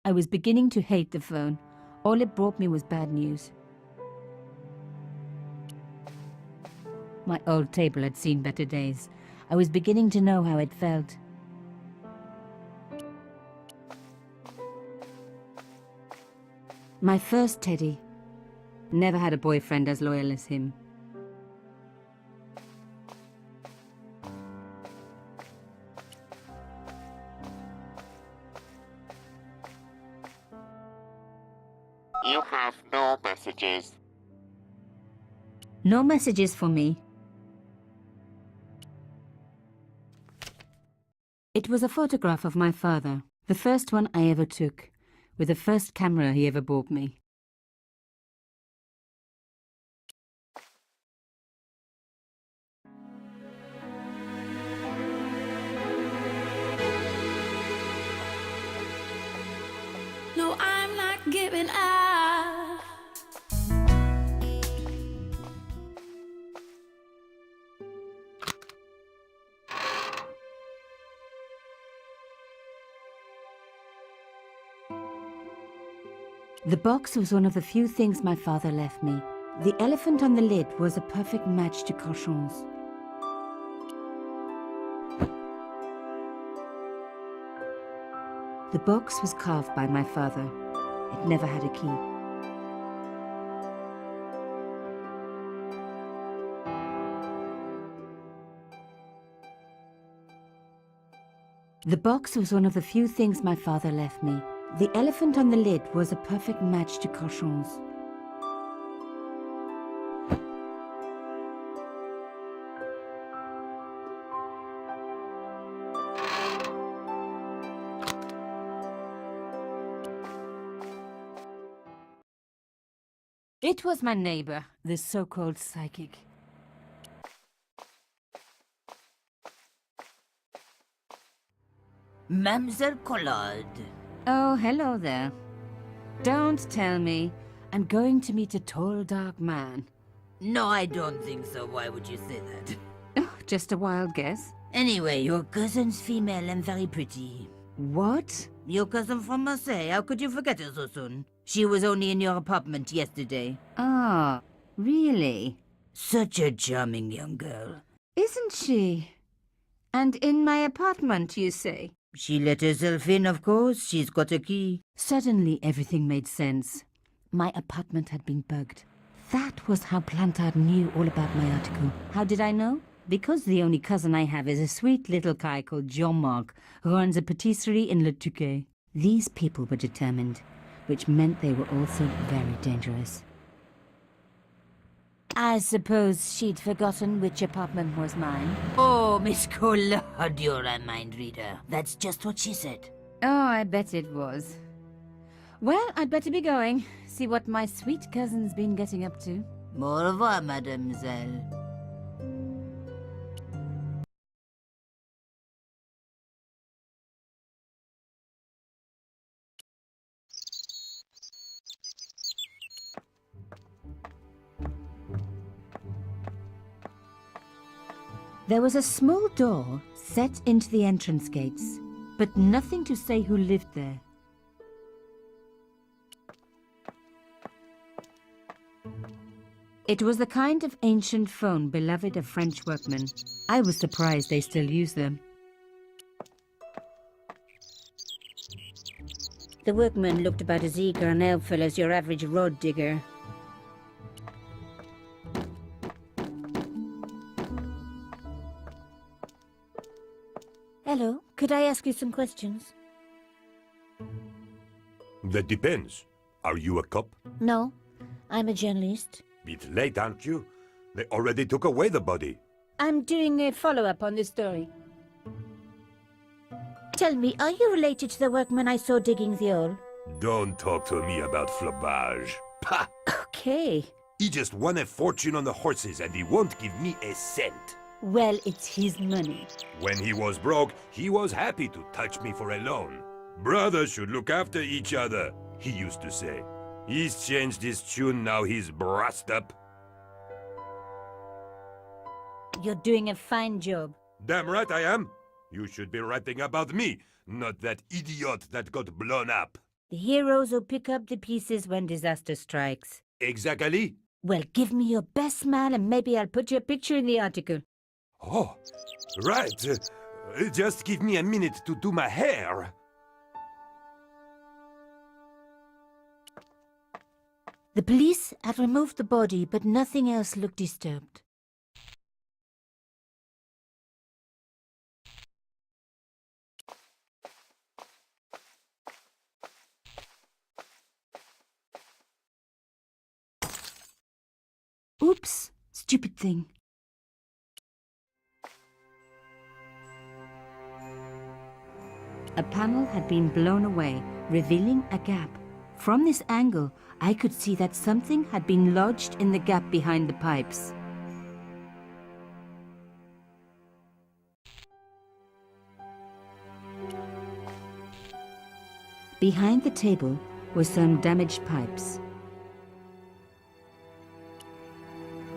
I was beginning to hate the phone. All it brought me was bad news. My old table had seen better days. I was beginning to know how it felt. My first Teddy. Never had a boyfriend as loyal as him. You have no messages. No messages for me. It was a photograph of my father, the first one I ever took, with the first camera he ever bought me. No, I'm not giving up. The box was one of the few things my father left me. The elephant on the lid was a perfect match to Cochon's. The box was carved by my father. It never had a key. The box was one of the few things my father left me. The elephant on the lid was a perfect match to Cochon's. It was my neighbor, the so-called psychic. Mademoiselle Collard. Oh, hello there. Don't tell me. I'm going to meet a tall, dark man. No, I don't think so. Why would you say that? Oh, just a wild guess. Anyway, your cousin's female and very pretty. What? Your cousin from Marseille. How could you forget her so soon? She was only in your apartment yesterday. Ah, really? Such a charming young girl. Isn't she? And in my apartment, you say? She let herself in, of course. She's got a key. Suddenly, everything made sense. My apartment had been bugged. That was how Plantard knew all about my article. How did I know? Because the only cousin I have is a sweet little guy called Jean-Marc, who runs a patisserie in Le Touquet. These people were determined, which meant they were also very dangerous. I suppose she'd forgotten which apartment was mine. Oh, Miss Collard, you're a mind reader. That's just what she said. Oh, I bet it was. Well, I'd better be going. See what my sweet cousin's been getting up to. Au revoir, mademoiselle. There was a small door set into the entrance gates, but nothing to say who lived there. It was the kind of ancient phone beloved of French workmen. I was surprised they still use them. The workman looked about as eager and helpful as your average road digger. Hello, could I ask you some questions? That depends. Are you a cop? No, I'm a journalist. It's late, aren't you? They already took away the body. I'm doing a follow-up on this story. Tell me, are you related to the workman I saw digging the hole? Don't talk to me about flobage. Pah! Okay. He just won a fortune on the horses and he won't give me a cent. Well, it's his money. When he was broke, he was happy to touch me for a loan. Brothers should look after each other, he used to say. He's changed his tune, now he's brassed up. You're doing a fine job. Damn right I am. You should be writing about me, not that idiot that got blown up. The heroes who pick up the pieces when disaster strikes. Exactly. Well, give me your best smile and maybe I'll put your picture in the article. Oh, right. Just give me a minute to do my hair. The police had removed the body, but nothing else looked disturbed. Oops, stupid thing. A panel had been blown away, revealing a gap. From this angle, I could see that something had been lodged in the gap behind the pipes. Behind the table were some damaged pipes.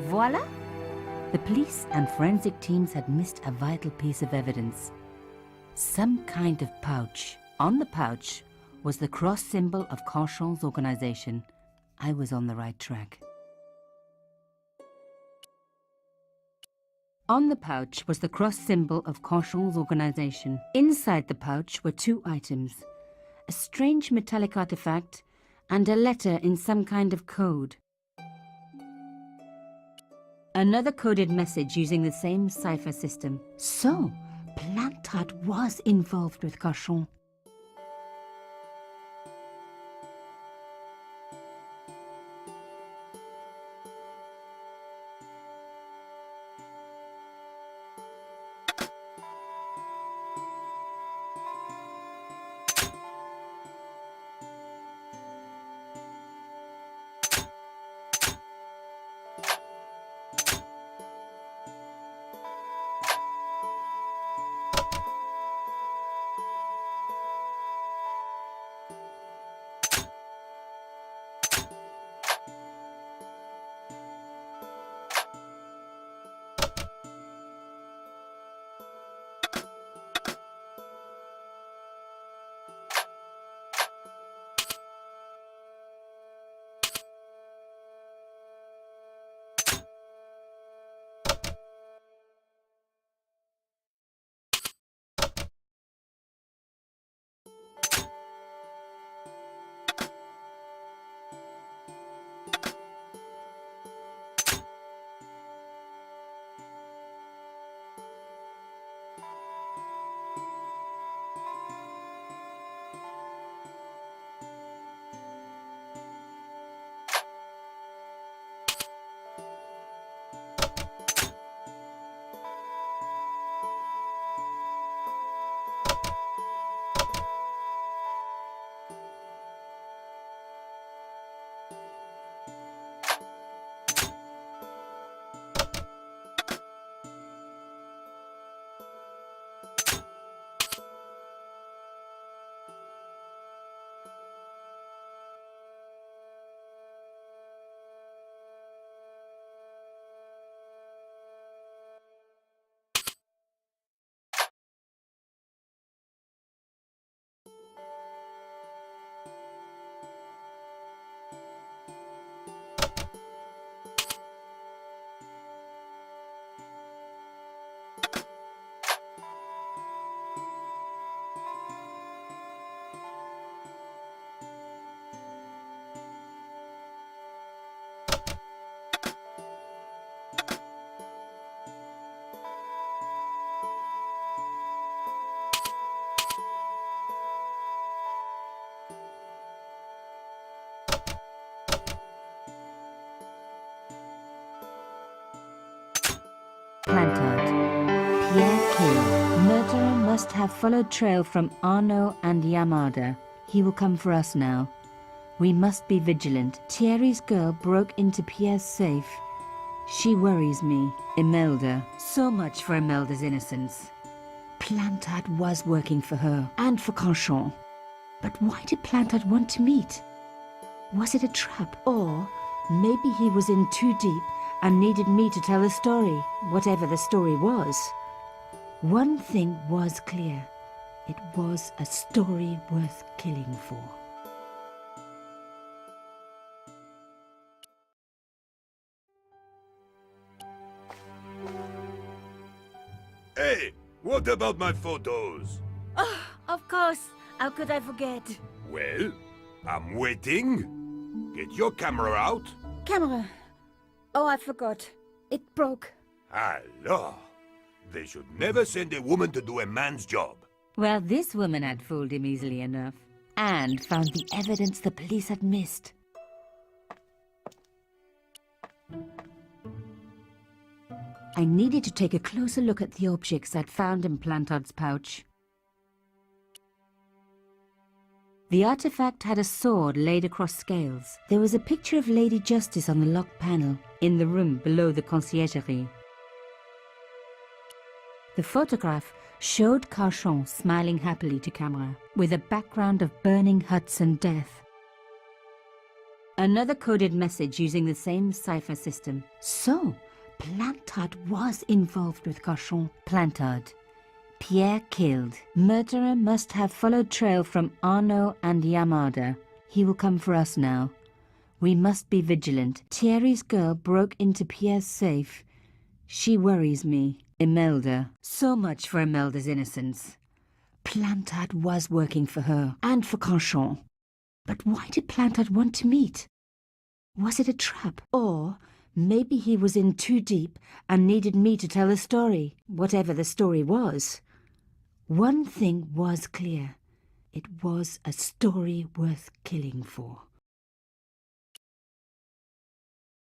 Voila! The police and forensic teams had missed a vital piece of evidence. Some kind of pouch. On the pouch was the cross symbol of Carchon's organization. I was on the right track. On the pouch was the cross symbol of Carchon's organization. Inside the pouch were two items: a strange metallic artifact and a letter in some kind of code. Another coded message using the same cipher system. So, Plantard was involved with Carchon. Plantard. Pierre Kill. Murderer must have followed trail from Arnaud and Yamada. He will come for us now. We must be vigilant. Thierry's girl broke into Pierre's safe. She worries me. Imelda. So much for Imelda's innocence. Plantard was working for her, and for Carchon. But why did Plantard want to meet? Was it a trap? Or maybe he was in too deep and needed me to tell the story, whatever the story was. One thing was clear. It was a story worth killing for. Hey! What about my photos? Oh, of course. How could I forget? Well, I'm waiting. Get your camera out. Camera. Oh, I forgot. It broke. Alors, they should never send a woman to do a man's job. Well, this woman had fooled him easily enough. And found the evidence the police had missed. I needed to take a closer look at the objects I'd found in Plantard's pouch. The artifact had a sword laid across scales. There was a picture of Lady Justice on the locked panel, in the room below the conciergerie. The photograph showed Carchon smiling happily to camera, with a background of burning huts and death. Another coded message using the same cipher system. So, Plantard was involved with Carchon. Plantard. Pierre killed. Murderer must have followed trail from Arnaud and Yamada. He will come for us now. We must be vigilant. Thierry's girl broke into Pierre's safe. She worries me. Imelda. So much for Imelda's innocence. Plantard was working for her, and for Carchon. But why did Plantard want to meet? Was it a trap? Or maybe he was in too deep and needed me to tell the story, whatever the story was. One thing was clear. It was a story worth killing for.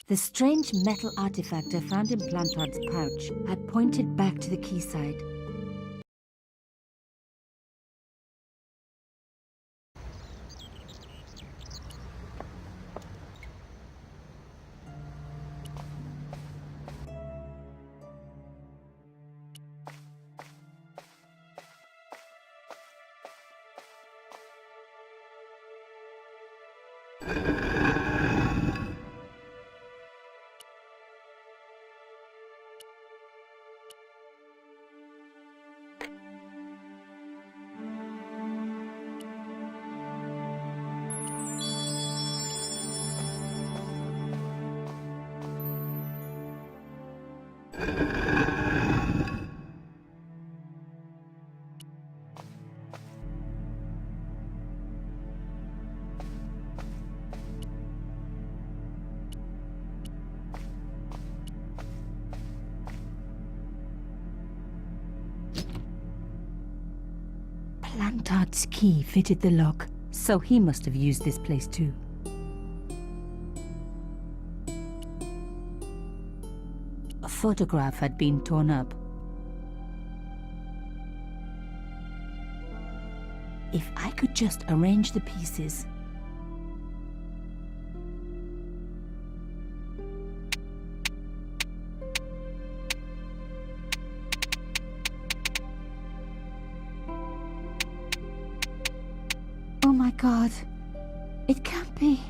The strange metal artifact I found in Plantard's pouch had pointed back to the quayside. Plantard's key fitted the lock, so he must have used this place too. A photograph had been torn up. If I could just arrange the pieces. Oh my God, it can't be.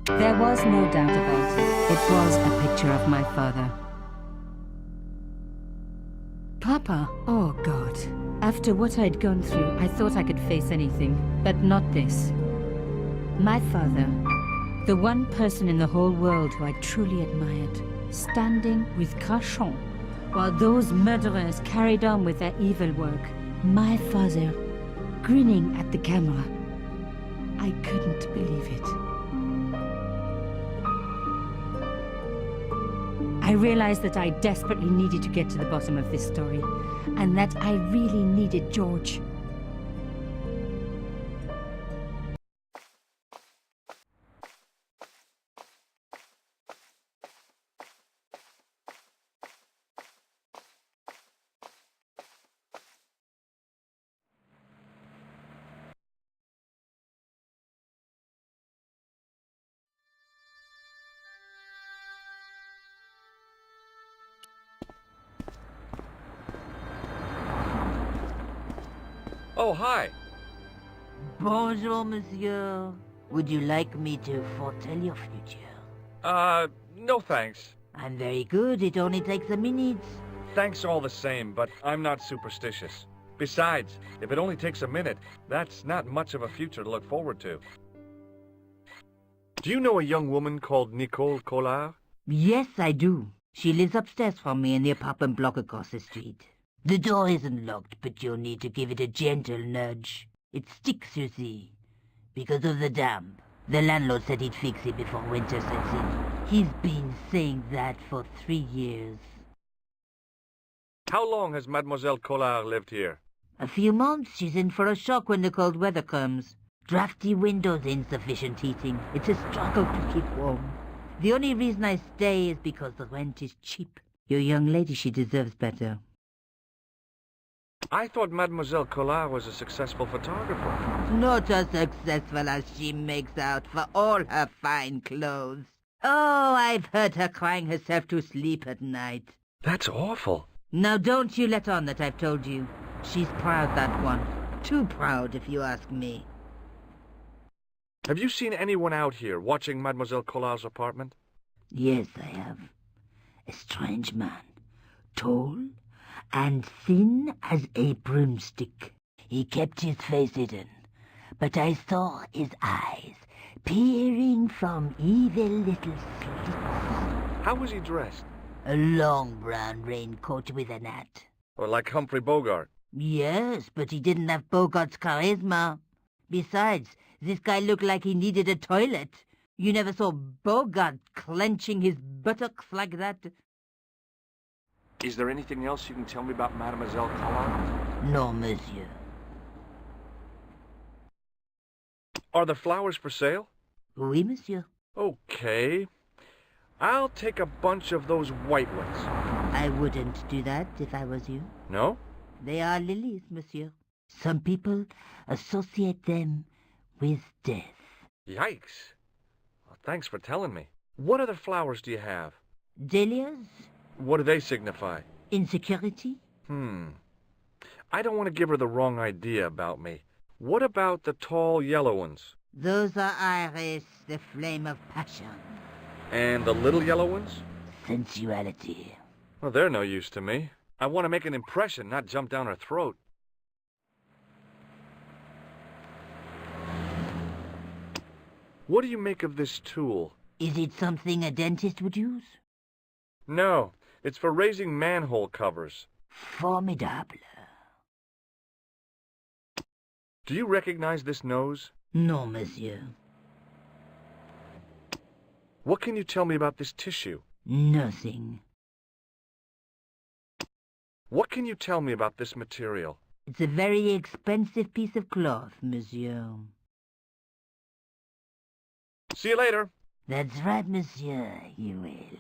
There was no doubt about it. It was a picture of my father. Papa, oh God. After what I'd gone through, I thought I could face anything, but not this. My father, the one person in the whole world who I truly admired, standing with Carchon, while those murderers carried on with their evil work. My father, grinning at the camera. I couldn't believe it. I realized that I desperately needed to get to the bottom of this story, and that I really needed George. Oh, hi. Bonjour, monsieur. Would you like me to foretell your future? No thanks. I'm very good. It only takes a minute. Thanks all the same, but I'm not superstitious. Besides, if it only takes a minute, that's not much of a future to look forward to. Do you know a young woman called Nicole Collard? Yes, I do. She lives upstairs from me in the apartment block across the street. The door isn't locked, but you'll need to give it a gentle nudge. It sticks, you see, because of the damp. The landlord said he'd fix it before winter sets in. He's been saying that for 3 years. How long has Mademoiselle Collard lived here? A few months. She's in for a shock when the cold weather comes. Drafty windows, insufficient heating. It's a struggle to keep warm. The only reason I stay is because the rent is cheap. Your young lady, she deserves better. I thought Mademoiselle Collard was a successful photographer. Not as successful as she makes out for all her fine clothes. Oh, I've heard her crying herself to sleep at night. That's awful. Now don't you let on that I've told you. She's proud, that one. Too proud, if you ask me. Have you seen anyone out here watching Mademoiselle Collard's apartment? Yes, I have. A strange man. Tall and thin as a broomstick. He kept his face hidden, but I saw his eyes peering from evil little slits. How was he dressed? A long brown raincoat with an hat. Or like Humphrey Bogart? Yes, but he didn't have Bogart's charisma. Besides, this guy looked like he needed a toilet. You never saw Bogart clenching his buttocks like that. Is there anything else you can tell me about Mademoiselle Collard? No, monsieur. Are the flowers for sale? Oui, monsieur. Okay. I'll take a bunch of those white ones. I wouldn't do that if I was you. No? They are lilies, monsieur. Some people associate them with death. Yikes. Well, thanks for telling me. What other flowers do you have? Dahlias? What do they signify? Insecurity? I don't want to give her the wrong idea about me. What about the tall yellow ones? Those are iris, the flame of passion. And the little yellow ones? Sensuality. Well, they're no use to me. I want to make an impression, not jump down her throat. What do you make of this tool? Is it something a dentist would use? No, it's for raising manhole covers. Formidable. Do you recognize this nose? No, monsieur. What can you tell me about this tissue? Nothing. What can you tell me about this material? It's a very expensive piece of cloth, monsieur. See you later. That's right, monsieur, you will.